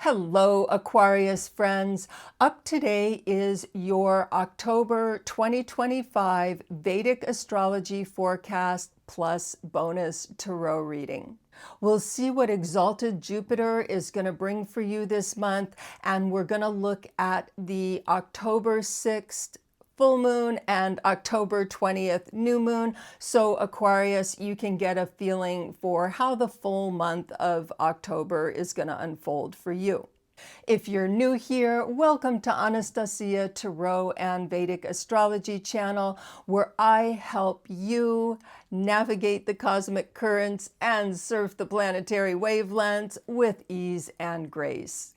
Hello, Aquarius friends. Up today is your October 2025 Vedic Astrology forecast plus bonus tarot reading. We'll see what Exalted Jupiter is going to bring for you this month, and we're going to look at the October 6th full moon and October 20th new moon. So Aquarius, you can get a feeling for how the full month of October is going to unfold for you. If you're new here, welcome to Anastasia Tarot and Vedic Astrology channel, where I help you navigate the cosmic currents and surf the planetary wavelengths with ease and grace.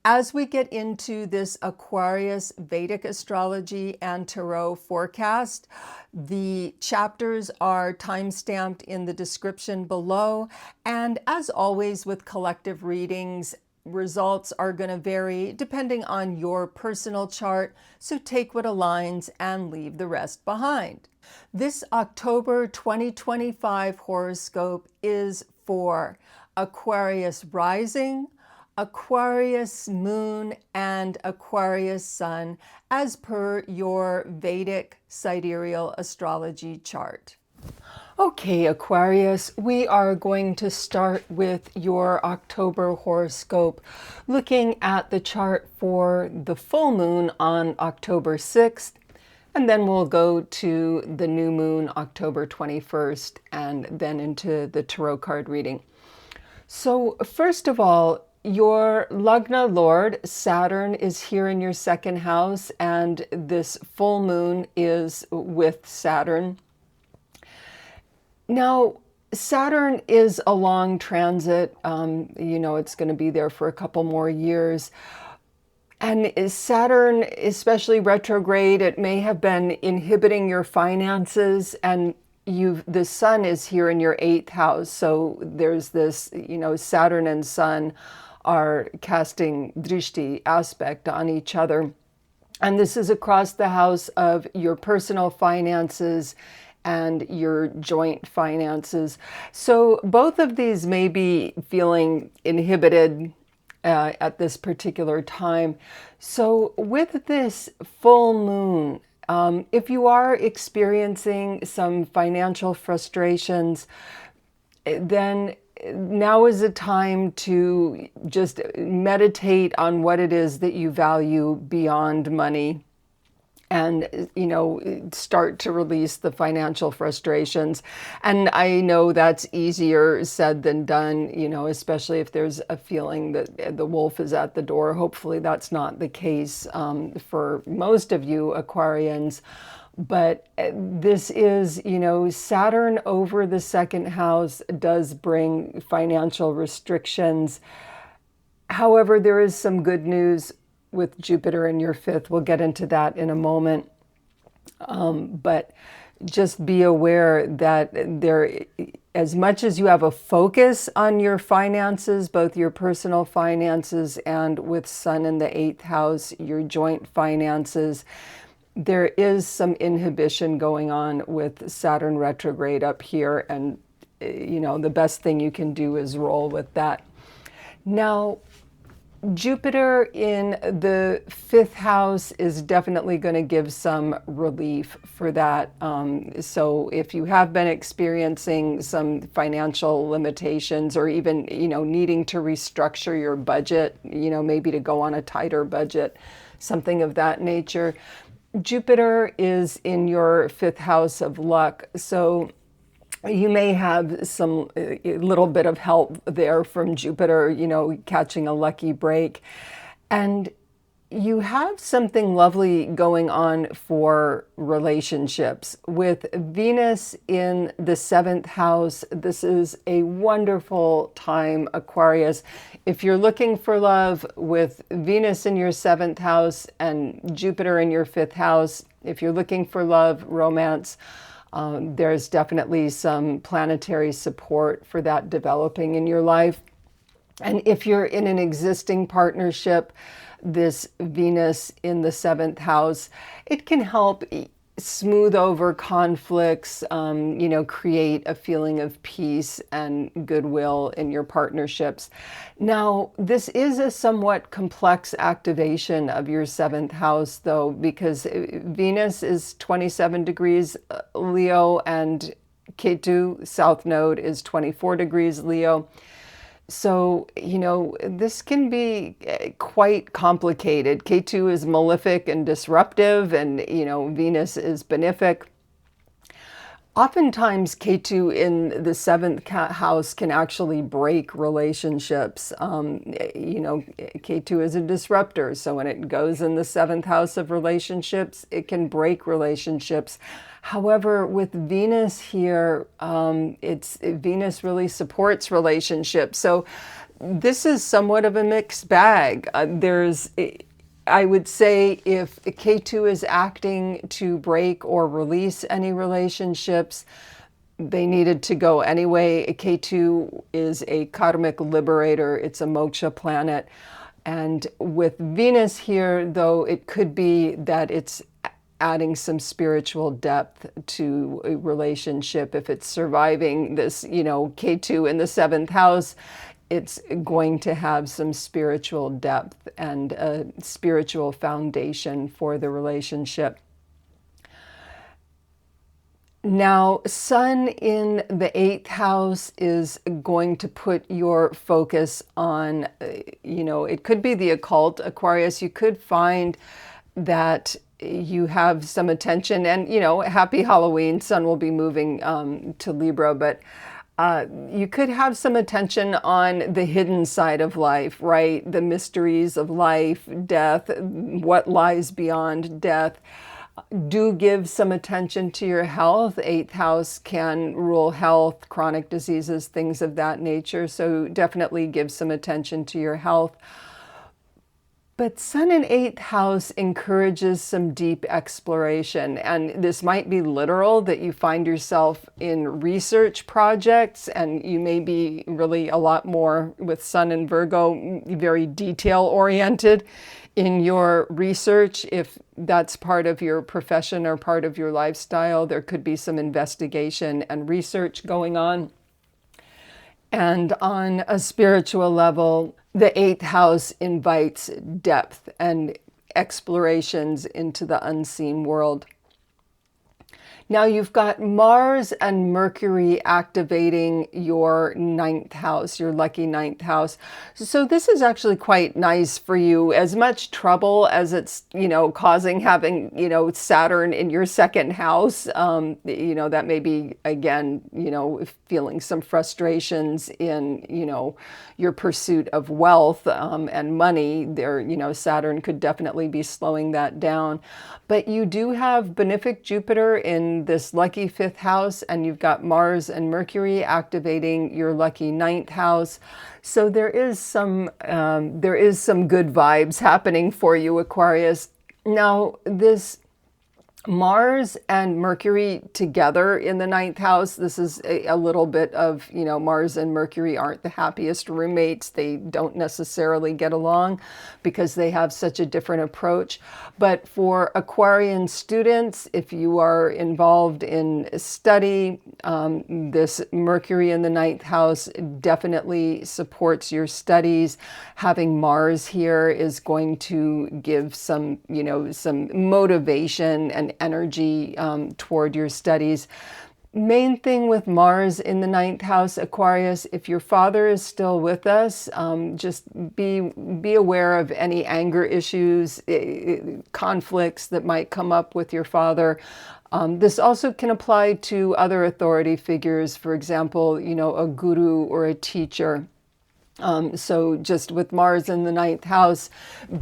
As we get into this Aquarius Vedic Astrology and Tarot forecast, the chapters are time-stamped in the description below. And as always with collective readings, results are going to vary depending on your personal chart. So take what aligns and leave the rest behind. This October 2025 horoscope is for Aquarius rising, Aquarius moon, and Aquarius sun, as per your Vedic sidereal astrology chart. Okay, Aquarius, we are going to start with your October horoscope, looking at the chart for the full moon on October 6th, and then we'll go to the new moon October 21st, and then into the tarot card reading. So first of all, your Lagna Lord, Saturn, is here in your second house, and this full moon is with Saturn. Now, Saturn is a long transit. It's going to be there for a couple more years. And Saturn, especially retrograde, it may have been inhibiting your finances, and the sun is here in your 8th house. So there's this, Saturn and sun are casting drishti aspect on each other. And this is across the house of your personal finances and your joint finances. So both of these may be feeling inhibited at this particular time. So with this full moon, if you are experiencing some financial frustrations, then now is a time to just meditate on what it is that you value beyond money, and start to release the financial frustrations. And I know that's easier said than done, especially if there's a feeling that the wolf is at the door. Hopefully that's not the case for most of you Aquarians. But this is, Saturn over the second house does bring financial restrictions. However, there is some good news with Jupiter in your 5th. We'll get into that in a moment. But just be aware that as much as you have a focus on your finances, both your personal finances and with Sun in the 8th house, your joint finances, there is some inhibition going on with Saturn retrograde up here. And, the best thing you can do is roll with that. Now, Jupiter in the 5th house is definitely going to give some relief for that. So if you have been experiencing some financial limitations, or even, needing to restructure your budget, maybe to go on a tighter budget, something of that nature, Jupiter is in your 5th house of luck. So you may have a little bit of help there from Jupiter, catching a lucky break. And you have something lovely going on for relationships. With Venus in the 7th house, this is a wonderful time, Aquarius. If you're looking for love, with Venus in your 7th house and Jupiter in your 5th house, if you're looking for love, romance, there's definitely some planetary support for that developing in your life. And if you're in an existing partnership, this Venus in the 7th house, it can help smooth over conflicts, create a feeling of peace and goodwill in your partnerships. Now, this is a somewhat complex activation of your seventh house, though, because Venus is 27 degrees Leo and Ketu, South Node, is 24 degrees Leo. So, this can be quite complicated. K2 is malefic and disruptive, and, Venus is benefic. Oftentimes, K2 in the seventh house can actually break relationships. K2 is a disruptor, so when it goes in the seventh house of relationships, it can break relationships. However, with Venus here, Venus really supports relationships. So this is somewhat of a mixed bag. I would say if K2 is acting to break or release any relationships, they needed to go anyway. K2 is a karmic liberator. It's a moksha planet. And with Venus here, though, it could be that it's adding some spiritual depth to a relationship. If it's surviving this, K2 in the seventh house, it's going to have some spiritual depth and a spiritual foundation for the relationship. Now, Sun in the eighth house is going to put your focus on, it could be the occult, Aquarius. You could find that you have some attention, and happy Halloween. Sun will be moving to Libra, but you could have some attention on the hidden side of life, right? The mysteries of life, death, what lies beyond death. Do give some attention to your health. Eighth house can rule health, chronic diseases, things of that nature. So definitely give some attention to your health. But Sun in eighth house encourages some deep exploration, and this might be literal, that you find yourself in research projects, and you may be really a lot more with Sun in Virgo, very detail oriented in your research. If that's part of your profession or part of your lifestyle, there could be some investigation and research going on. And on a spiritual level, the eighth house invites depth and explorations into the unseen world. Now you've got Mars and Mercury activating your ninth house, your lucky ninth house. So this is actually quite nice for you. As much trouble as it's, causing having, Saturn in your second house, that may be, again, feeling some frustrations in, your pursuit of wealth and money. There, Saturn could definitely be slowing that down. But you do have benefic Jupiter in this lucky fifth house, and you've got Mars and Mercury activating your lucky ninth house. So there is some good vibes happening for you, Aquarius. Now, this Mars and Mercury together in the ninth house, this is a little bit of, Mars and Mercury aren't the happiest roommates. They don't necessarily get along because they have such a different approach. But for Aquarian students, if you are involved in study, this Mercury in the ninth house definitely supports your studies. Having Mars here is going to give some, some motivation and energy toward your studies. Main thing with Mars in the ninth house, Aquarius, if your father is still with us, just be aware of any anger issues, conflicts that might come up with your father. This also can apply to other authority figures, for example, a guru or a teacher. So just with Mars in the ninth house,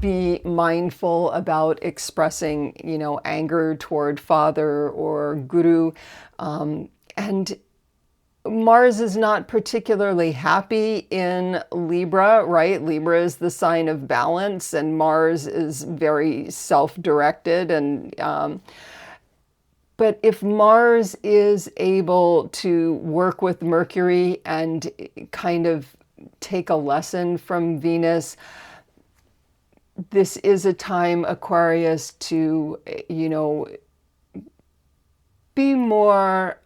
be mindful about expressing, anger toward father or guru. And Mars is not particularly happy in Libra, right? Libra is the sign of balance, and Mars is very self-directed. But if Mars is able to work with Mercury and kind of take a lesson from Venus, this is a time, Aquarius, to, be more,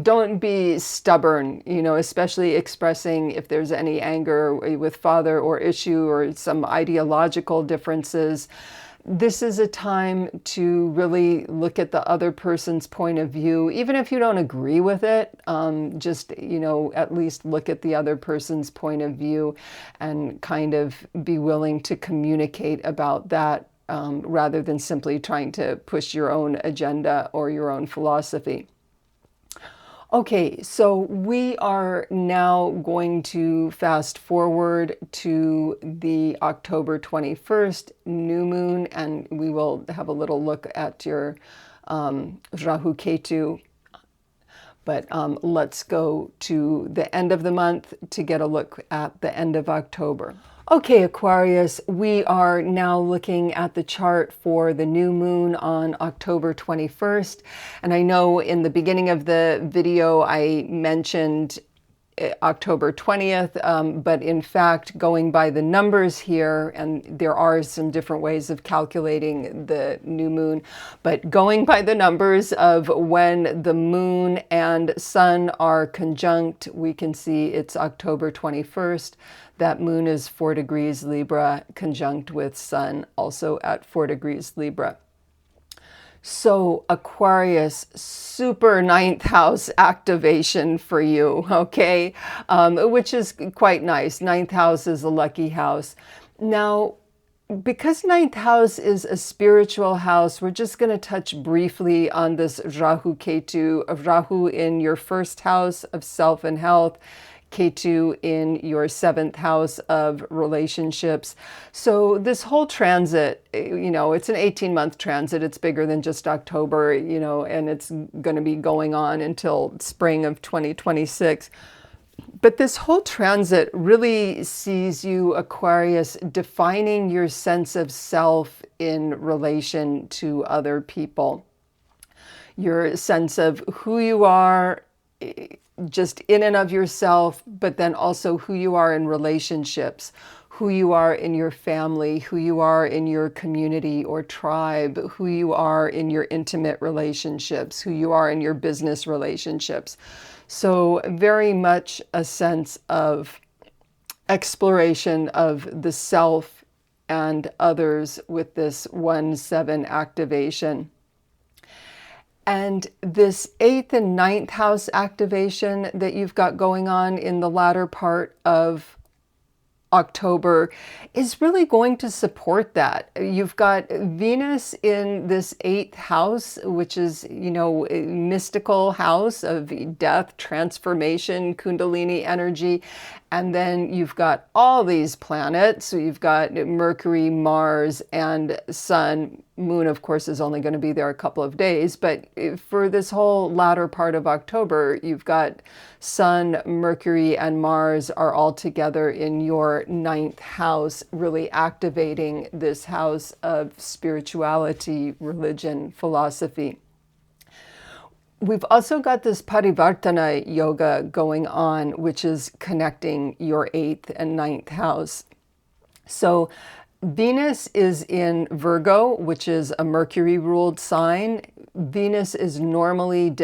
don't be stubborn, especially expressing if there's any anger with father or issue or some ideological differences. This is a time to really look at the other person's point of view, even if you don't agree with it. Just, at least look at the other person's point of view and kind of be willing to communicate about that, rather than simply trying to push your own agenda or your own philosophy. Okay, so we are now going to fast forward to the October 21st new moon, and we will have a little look at your Rahu Ketu. But let's go to the end of the month to get a look at the end of October. Okay, Aquarius, we are now looking at the chart for the new moon on October 21st. And I know in the beginning of the video, I mentioned October 20th, but in fact, going by the numbers here, and there are some different ways of calculating the new moon, but going by the numbers of when the moon and sun are conjunct, we can see it's October 21st. That moon is 4 degrees Libra, conjunct with sun, also at 4 degrees Libra. So Aquarius, super ninth house activation for you, okay? Which is quite nice. Ninth house is a lucky house. Now, because ninth house is a spiritual house, we're just going to touch briefly on this Rahu Ketu, of Rahu in your first house of self and health, Ketu in your 7th house of relationships. So this whole transit, it's an 18-month transit. It's bigger than just October, and it's going to be going on until spring of 2026. But this whole transit really sees you, Aquarius, defining your sense of self in relation to other people. Your sense of who you are, just in and of yourself, but then also who you are in relationships, who you are in your family, who you are in your community or tribe, who you are in your intimate relationships, who you are in your business relationships. So very much a sense of exploration of the self and others with this 1-7 activation. And this 8th and 9th house activation that you've got going on in the latter part of October is really going to support that. You've got Venus in this 8th house, which is, a mystical house of death, transformation, Kundalini energy. And then you've got all these planets. So you've got Mercury, Mars, and Sun. Moon, of course, is only going to be there a couple of days. But for this whole latter part of October, you've got Sun, Mercury, and Mars are all together in your 9th house, really activating this house of spirituality, religion, philosophy. We've also got this Parivartana yoga going on, which is connecting your 8th and 9th house. So Venus is in Virgo, which is a Mercury-ruled sign. Venus is normally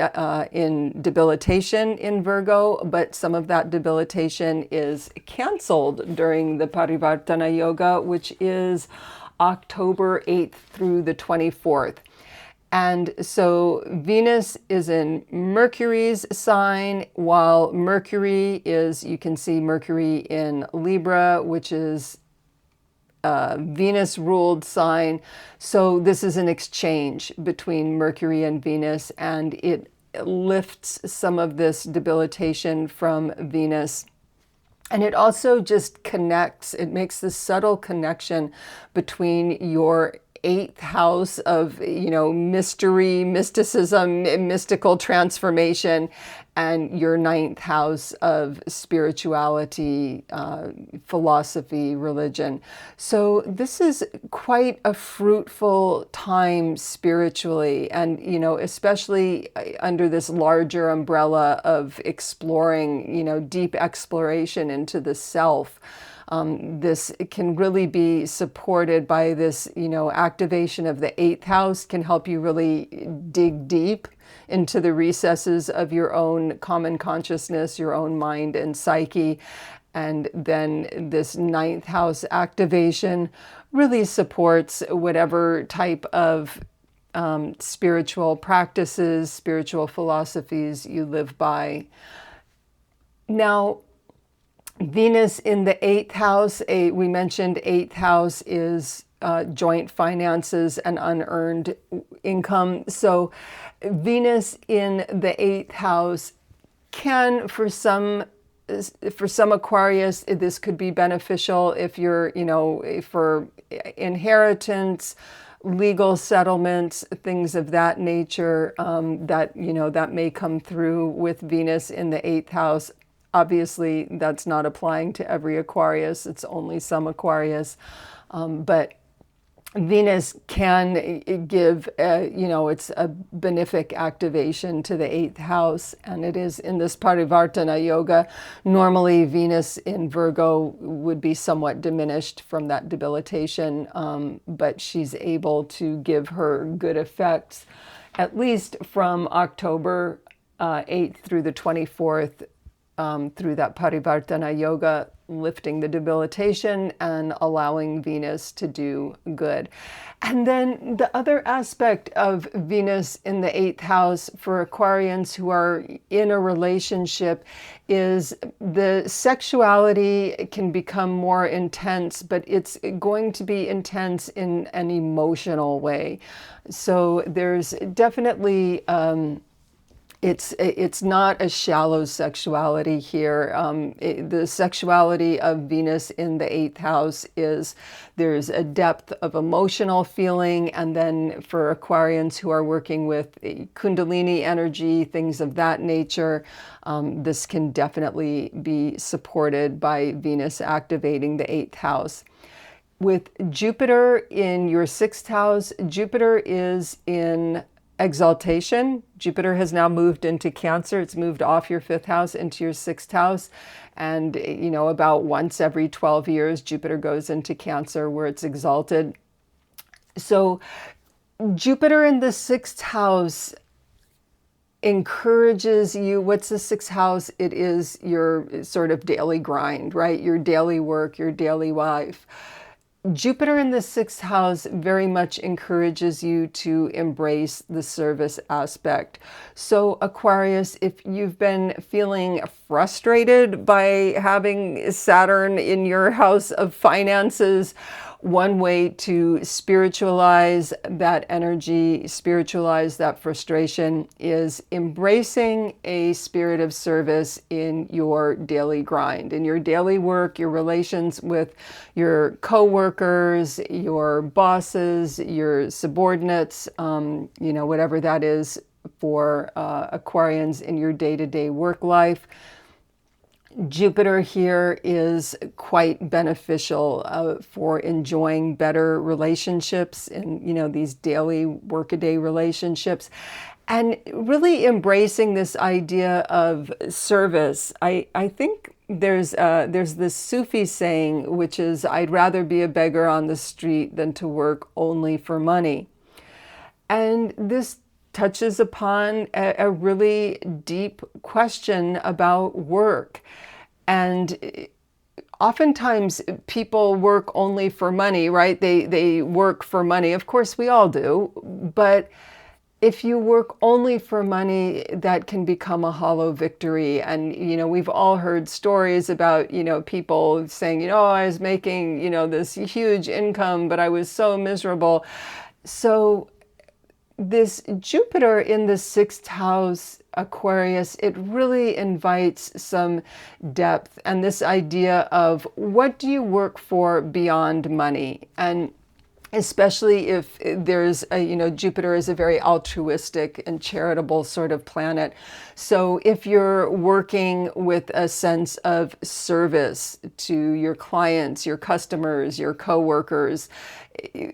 in debilitation in Virgo, but some of that debilitation is canceled during the Parivartana yoga, which is October 8th through the 24th. And so Venus is in Mercury's sign, while Mercury is, you can see Mercury in Libra, which is Venus-ruled sign. So this is an exchange between Mercury and Venus, and it lifts some of this debilitation from Venus. And it also just connects, it makes this subtle connection between your 8th house of, mystery, mysticism, mystical transformation, and your 9th house of spirituality, philosophy, religion. So this is quite a fruitful time spiritually, and, especially under this larger umbrella of exploring, deep exploration into the self. This can really be supported by this, activation of the 8th house can help you really dig deep into the recesses of your own common consciousness, your own mind and psyche. And then this 9th house activation really supports whatever type of spiritual practices, spiritual philosophies you live by. Now, Venus in the 8th house, we mentioned 8th house is joint finances and unearned income. So Venus in the 8th house can, for some Aquarius, this could be beneficial if you're, for inheritance, legal settlements, things of that nature, that may come through with Venus in the 8th house. Obviously, that's not applying to every Aquarius. It's only some Aquarius. But Venus can give, it's a benefic activation to the 8th house, and it is in this Parivartana Yoga. Normally, Venus in Virgo would be somewhat diminished from that debilitation, but she's able to give her good effects, at least from October 8th through the 24th, through that Parivartana Yoga, lifting the debilitation and allowing Venus to do good. And then the other aspect of Venus in the 8th house for Aquarians who are in a relationship is the sexuality can become more intense, but it's going to be intense in an emotional way. So there's definitely it's not a shallow sexuality here. The sexuality of Venus in the 8th house is there's a depth of emotional feeling, and then for Aquarians who are working with Kundalini energy, things of that nature, this can definitely be supported by Venus activating the 8th house. With Jupiter in your 6th house, Jupiter is in exaltation. Jupiter has now moved into Cancer. It's moved off your 5th house into your 6th house. And, about once every 12 years, Jupiter goes into Cancer where it's exalted. So Jupiter in the 6th house encourages you. What's the 6th house? It is your sort of daily grind, right? Your daily work, your daily life. Jupiter in the 6th house very much encourages you to embrace the service aspect. So Aquarius, if you've been feeling frustrated by having Saturn in your house of finances, one way to spiritualize that energy, spiritualize that frustration, is embracing a spirit of service in your daily grind, in your daily work, your relations with your co-workers, your bosses, your subordinates, whatever that is for Aquarians in your day-to-day work life. Jupiter here is quite beneficial for enjoying better relationships and, these daily workaday relationships, and really embracing this idea of service. I think there's this Sufi saying, which is, I'd rather be a beggar on the street than to work only for money. And this touches upon a really deep question about work. And oftentimes people work only for money, right? They work for money. Of course, we all do. But if you work only for money, that can become a hollow victory. And, we've all heard stories about, people saying, I was making, this huge income, but I was so miserable. So this Jupiter in the 6th house, Aquarius, it really invites some depth and this idea of what do you work for beyond money? And especially if there's a, Jupiter is a very altruistic and charitable sort of planet. So if you're working with a sense of service to your clients, your customers, your coworkers,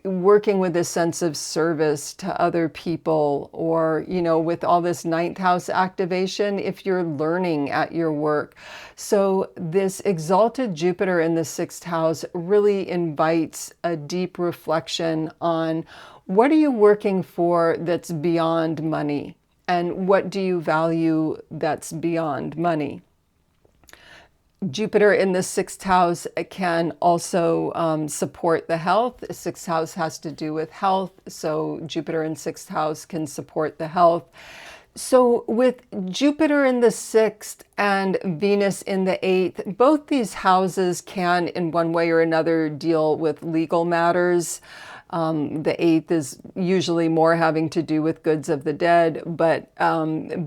working with a sense of service to other people, or, with all this ninth house activation, if you're learning at your work. So this exalted Jupiter in the sixth house really invites a deep reflection on what are you working for that's beyond money, and what do you value that's beyond money. Jupiter in the sixth house can also support the health. The sixth house has to do with health, so Jupiter in sixth house can support the health. So with Jupiter in the sixth and Venus in the eighth, both these houses can, in one way or another, deal with legal matters. The eighth is usually more having to do with goods of the dead, but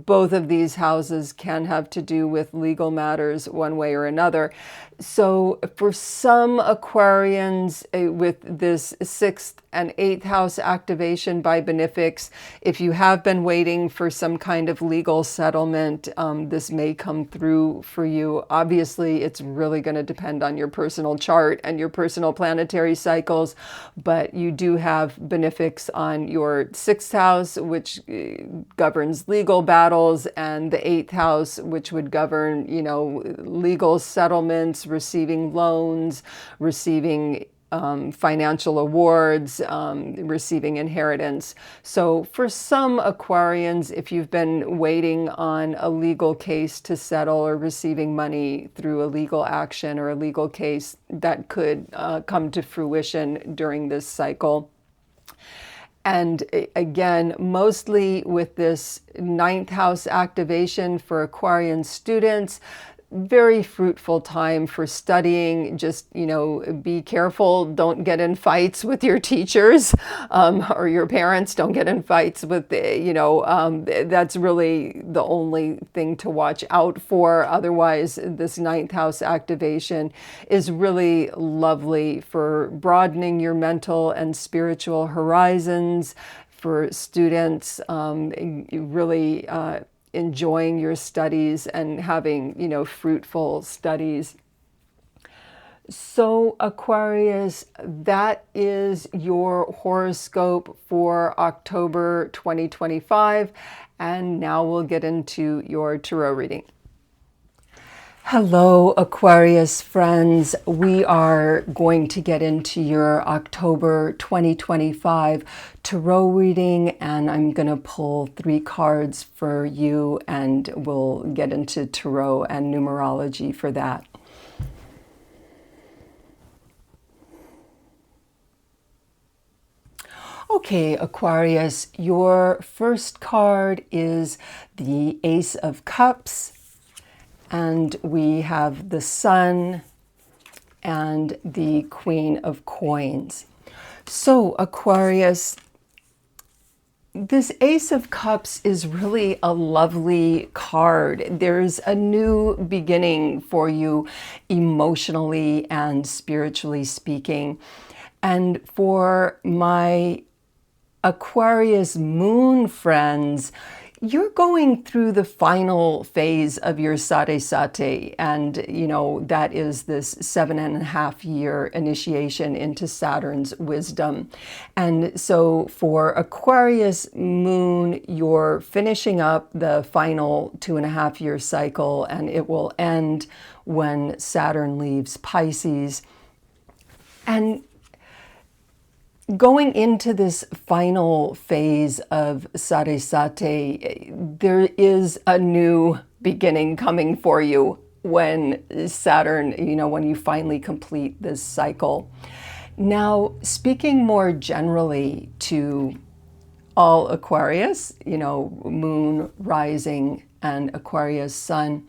both of these houses can have to do with legal matters one way or another. So for some Aquarians with this sixth and eighth house activation by benefics, if you have been waiting for some kind of legal settlement, this may come through for you. Obviously, it's really going to depend on your personal chart and your personal planetary cycles, but you do have benefics on your sixth house, which governs legal battles, and the eighth house, which would govern, legal settlements, receiving loans, receiving financial awards, receiving inheritance. So for some Aquarians, if you've been waiting on a legal case to settle or receiving money through a legal action or a legal case, that could come to fruition during this cycle. And again, mostly with this ninth house activation for Aquarian students, very fruitful time for studying. Just, be careful. Don't get in fights with your teachers or your parents. Don't get in fights with, that's really the only thing to watch out for. Otherwise, this ninth house activation is really lovely for broadening your mental and spiritual horizons, for students really enjoying your studies and having, fruitful studies. So Aquarius, that is your horoscope for October 2025. And now we'll get into your tarot reading. Hello, Aquarius friends. We are going to get into your October 2025 tarot reading, and I'm going to pull 3 cards for you, and we'll get into tarot and numerology for that. Okay, Aquarius, your first card is the Ace of Cups. And we have the Sun and the Queen of Coins. So Aquarius, this Ace of Cups is really a lovely card. There's a new beginning for you emotionally and spiritually speaking. And for my Aquarius moon friends, you're going through the final phase of your Sate, and that is this 7.5-year initiation into Saturn's wisdom. And so for Aquarius moon, you're finishing up the final 2.5-year cycle, and it will end when Saturn leaves Pisces. And going into this final phase of Sate, there is a new beginning coming for you when Saturn, when you finally complete this cycle. Now, speaking more generally to all Aquarius, moon, rising, and Aquarius sun,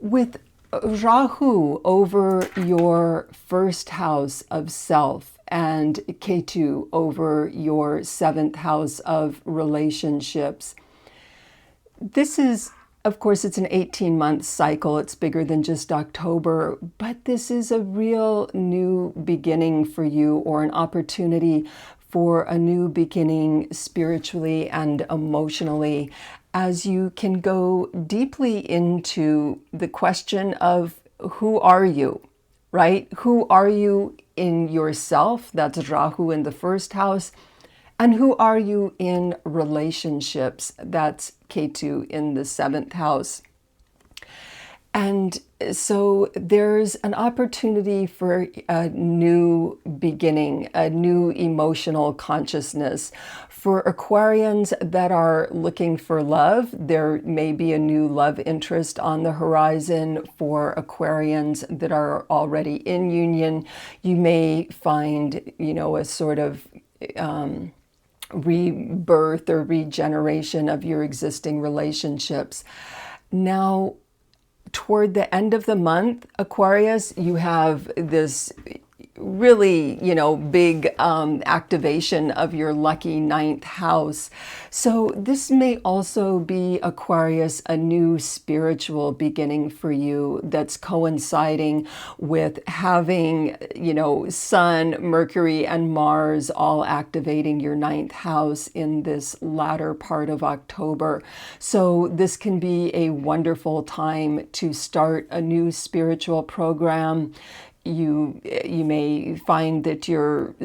with Rahu over your first house of self, and Ketu over your 7th house of relationships. This is, of course, it's an 18-month cycle. It's bigger than just October, but this is a real new beginning for you, or an opportunity for a new beginning spiritually and emotionally, as you can go deeply into the question of who are you, right? Who are you in yourself? That's Rahu in the first house. And who are you in relationships? That's Ketu in the seventh house. And so there's an opportunity for a new beginning, a new emotional consciousness. For Aquarians that are looking for love, there may be a new love interest on the horizon. For Aquarians that are already in union, you may find, a sort of rebirth or regeneration of your existing relationships. Now, toward the end of the month, Aquarius, you have this really, big activation of your lucky ninth house. So this may also be, Aquarius, a new spiritual beginning for you that's coinciding with having, Sun, Mercury, and Mars all activating your ninth house in this latter part of October. So this can be a wonderful time to start a new spiritual program. You may find that you're,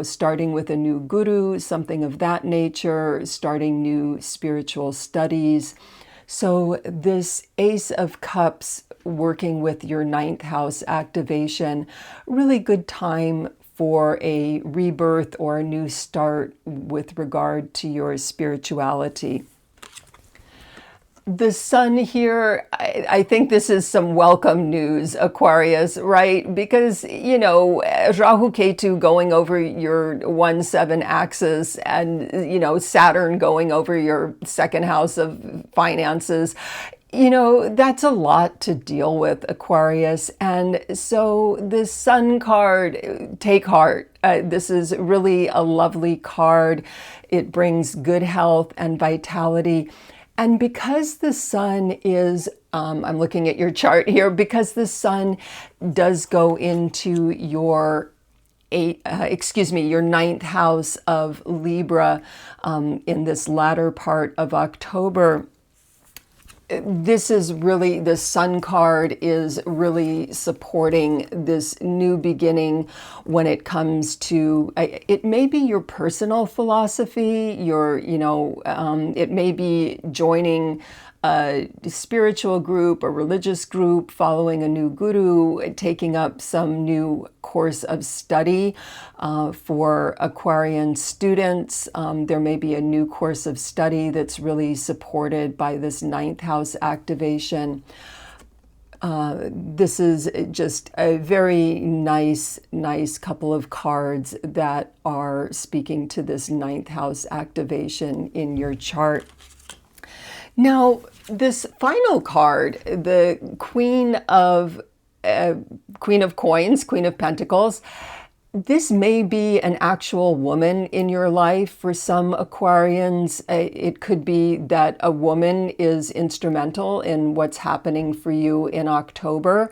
starting with a new guru, something of that nature, starting new spiritual studies. So this Ace of Cups working with your ninth house activation, really good time for a rebirth or a new start with regard to your spirituality. The Sun here, I think this is some welcome news, Aquarius, right? Because, Rahu Ketu going over your 1-7 axis and, Saturn going over your second house of finances, that's a lot to deal with, Aquarius. And so this Sun card, take heart. This is really a lovely card. It brings good health and vitality. And because the Sun is, I'm looking at your chart here, because the Sun does go into your your ninth house of Libra in this latter part of October. This is really, the Sun card is really supporting this new beginning when it comes to, it may be your personal philosophy, it may be joining a spiritual group, a religious group, following a new guru, taking up some new course of study. For Aquarian students, there may be a new course of study that's really supported by this ninth house activation. This is just a very nice couple of cards that are speaking to this ninth house activation in your chart. Now, this final card, the Queen of Coins, Queen of Pentacles, this may be an actual woman in your life. For some Aquarians, it could be that a woman is instrumental in what's happening for you in October.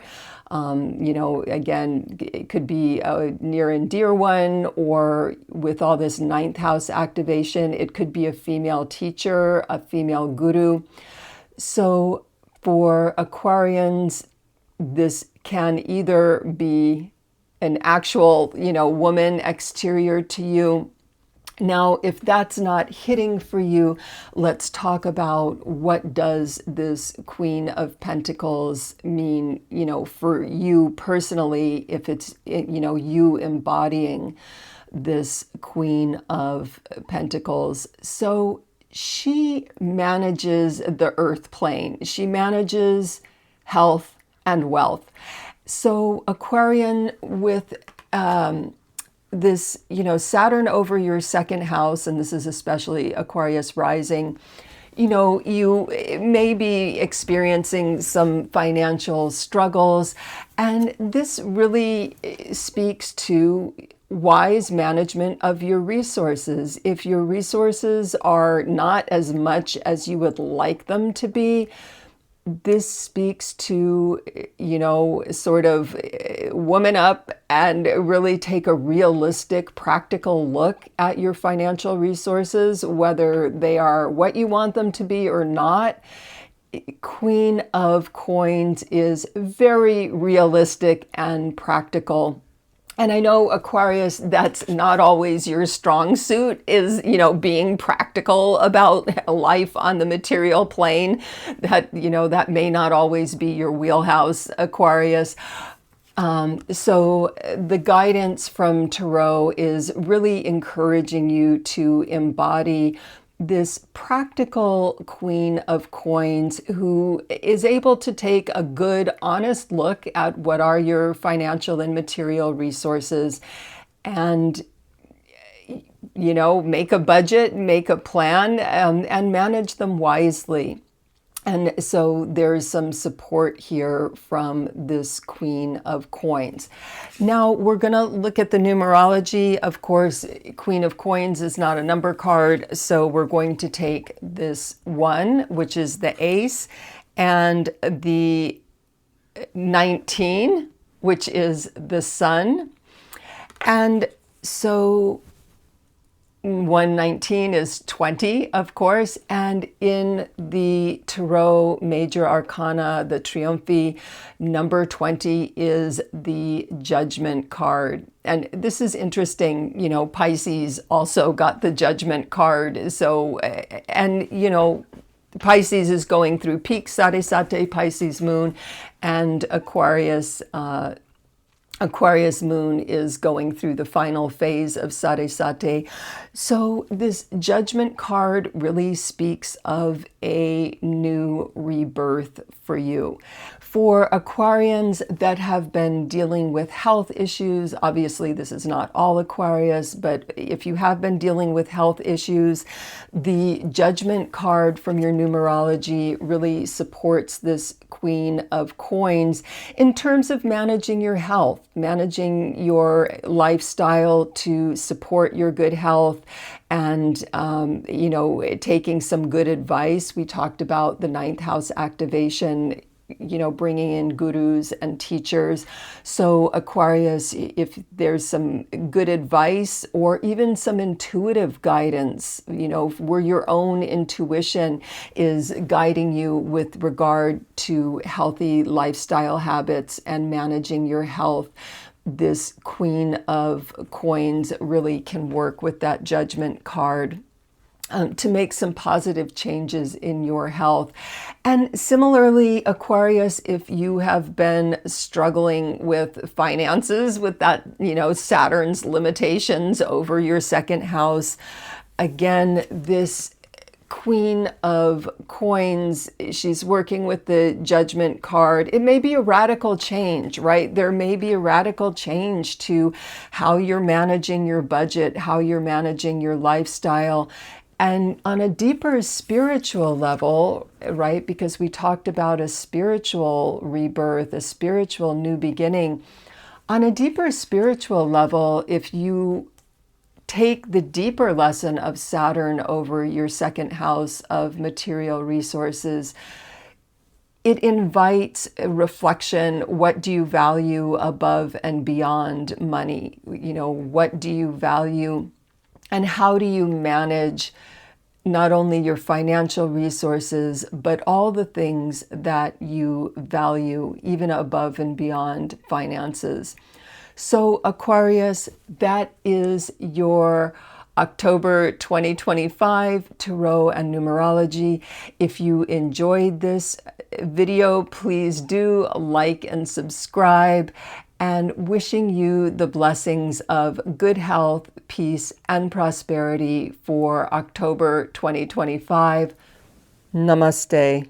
Again, it could be a near and dear one, or with all this ninth house activation, it could be a female teacher, a female guru. So for Aquarians, this can either be an actual, woman exterior to you. Now, if that's not hitting for you, let's talk about what does this Queen of Pentacles mean, for you personally, if it's, you embodying this Queen of Pentacles. So she manages the earth plane. She manages health and wealth. So Aquarian, with this, Saturn over your second house, and this is especially Aquarius rising, you may be experiencing some financial struggles. And this really speaks to wise management of your resources. If your resources are not as much as you would like them to be, this speaks to, sort of woman up and really take a realistic, practical look at your financial resources, whether they are what you want them to be or not. Queen of Coins is very realistic and practical. And I know, Aquarius, that's not always your strong suit, is, being practical about life on the material plane. That may not always be your wheelhouse, Aquarius. So the guidance from Tarot is really encouraging you to embody this practical Queen of Coins who is able to take a good, honest look at what are your financial and material resources and, make a budget, make a plan, and manage them wisely. And so there's some support here from this Queen of Coins. Now we're going to look at the numerology. Of course, Queen of Coins is not a number card, so we're going to take this 1, which is the ace, and the 19, which is the sun. And so 119 is 20, of course, and in the Tarot Major Arcana, the Triomphe, number 20 is the Judgment card. And this is interesting, Pisces also got the Judgment card. So, and Pisces is going through peak Sade Pisces moon, and Aquarius moon is going through the final phase of Sade. So this Judgment card really speaks of a new rebirth for you. For Aquarians that have been dealing with health issues, obviously this is not all Aquarius, but if you have been dealing with health issues, the Judgment card from your numerology really supports this Queen of Coins in terms of managing your health, managing your lifestyle to support your good health, and taking some good advice. We talked about the 9th house activation, bringing in gurus and teachers. So Aquarius, if there's some good advice or even some intuitive guidance, where your own intuition is guiding you with regard to healthy lifestyle habits and managing your health, this Queen of Coins really can work with that Judgment card to make some positive changes in your health. And similarly, Aquarius, if you have been struggling with finances, with that, Saturn's limitations over your 2nd house, again, this Queen of Coins, she's working with the Judgment card. It may be a radical change, right? There may be a radical change to how you're managing your budget, how you're managing your lifestyle. And on a deeper spiritual level, right, because we talked about a spiritual rebirth, a spiritual new beginning, on a deeper spiritual level, if you take the deeper lesson of Saturn over your 2nd house of material resources, it invites a reflection. What do you value above and beyond money? What do you value, and how do you manage not only your financial resources, but all the things that you value, even above and beyond finances? So Aquarius, that is your October 2025 Tarot and Numerology. If you enjoyed this video, please do like and subscribe, and wishing you the blessings of good health, peace, and prosperity for October 2025. Namaste.